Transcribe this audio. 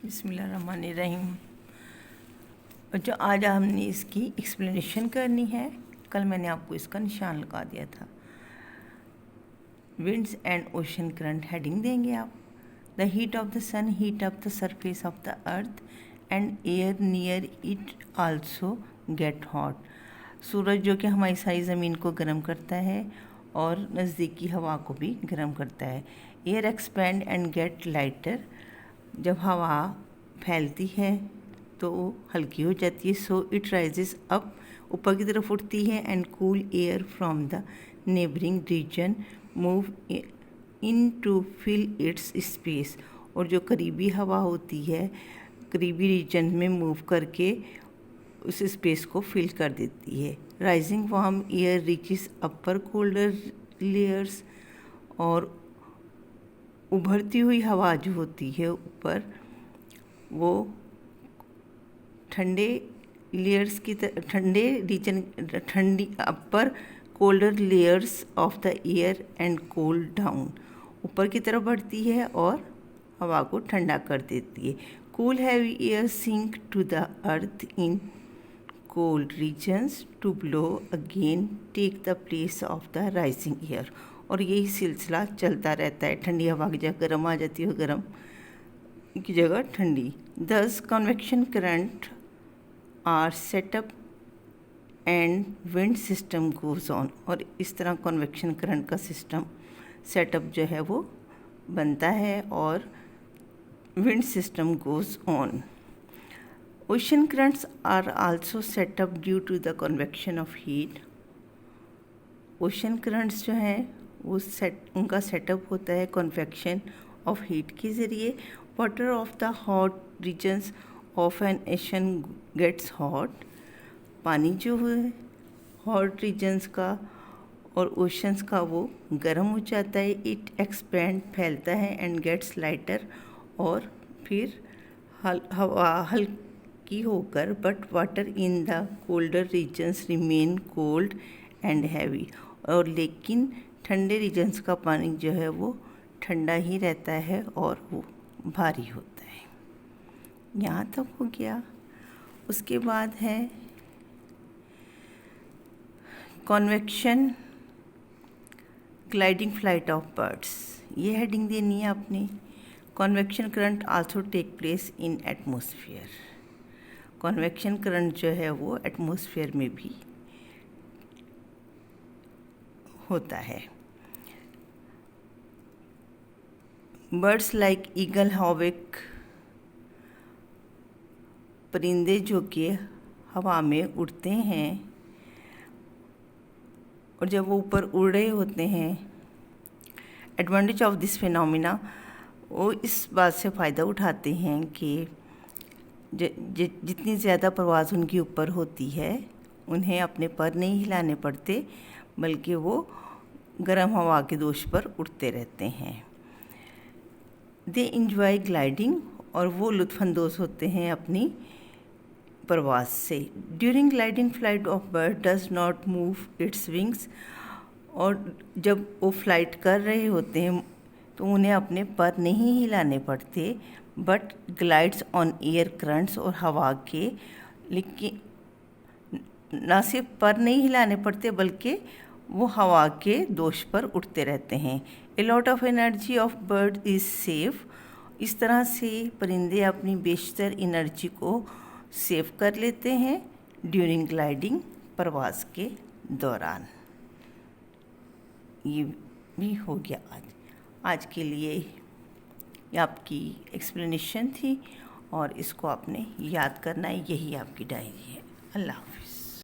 बिस्मिल्लाहिर्रहमानिर्रहीम। और जो आज हमने इसकी एक्सप्लेनेशन करनी है, कल मैंने आपको इसका निशान लगा दिया था। Winds and ocean current heading देंगे आप। The heat of the sun heat up the surface of the earth and air near it also get hot. सूरज जो कि हमारी सारी ज़मीन को गर्म करता है और नज़दीकी हवा को भी गर्म करता है। Air expand and get lighter. जब हवा फैलती है तो हल्की हो जाती है। सो इट राइजेस अप, ऊपर की तरफ उठती है। And cool air from the neighbouring region move in to fill its space. और जो करीबी हवा होती है करीबी रीजन में मूव करके उस स्पेस को फिल कर देती है। राइजिंग वार्म एयर रीचेस अपर कोल्डर लेयर्स। और उभरती हुई हवा जो होती है ऊपर, वो ठंडे लेयर्स की ठंडे रीजन ठंडी upper colder layers of the air and cool down, ऊपर की तरफ बढ़ती है और हवा को ठंडा कर देती है। Cool heavy air sink to the earth in cold regions to blow again take the place of the rising air. और यही सिलसिला चलता रहता है। ठंडी हवा की जगह गर्म आ जाती है, गर्म की जगह ठंडी। Thus convection current are set up and wind system goes on. और इस तरह कन्वेक्शन करंट का सिस्टम सेटअप जो है वो बनता है और wind system goes on. Ocean currents are also set up due to the convection of heat. ओशन करंट्स जो हैं वो उनका सेटअप होता है कन्वेक्शन ऑफ हीट के ज़रिए। Water of the hot regions of an ocean gets hot. पानी जो है हॉट रीजन्स का और ओशंस का वो गर्म हो जाता है। इट एक्सपेंड फैलता है एंड गेट्स लाइटर, और फिर हवा हल्की होकर but water in the colder regions remain cold and heavy. और लेकिन ठंडे रीजन्स का पानी जो है वो ठंडा ही रहता है और वो भारी होता है। यहाँ तक हो गया। उसके बाद है convection gliding flight of birds. ये हेडिंग देनी है आपने। Convection current also take place in atmosphere. Convection current जो है वो एटमॉस्फेयर में भी होता है। बर्ड्स लाइक ईगल हॉविक, परिंदे जो कि हवा में उड़ते हैं और जब वो ऊपर उड़ रहे होते हैं, एडवांटेज ऑफ दिस फिनोमिना, वो इस बात से फ़ायदा उठाते हैं कि जितनी ज़्यादा परवाज़ उनकी ऊपर होती है उन्हें अपने पर नहीं हिलाने पड़ते, बल्कि वो गर्म हवा के दोष पर उड़ते रहते हैं। दे इंजॉय ग्लाइडिंग, और वो लुत्फ़अंदोज़ होते हैं अपनी परवाज़ से। During gliding flight of bird does not move its wings. और जब वो फ्लाइट कर रहे होते हैं तो उन्हें अपने पर नहीं हिलाने पड़ते, but glides on air currents, और हवा के, लेकिन ना सिर्फ पर नहीं हिलाने पड़ते बल्कि वो हवा के दोष पर उड़ते रहते हैं। A lot of energy of bird is safe. इस तरह से परिंदे अपनी बेशतर एनर्जी को सेव कर लेते हैं ड्यूरिंग ग्लाइडिंग, परवाज़ के दौरान। ये भी हो गया आज के लिए। ये आपकी एक्सप्लेनेशन थी और इसको आपने याद करना है। यही आपकी डायरी है। अल्लाह हाफ़िज़।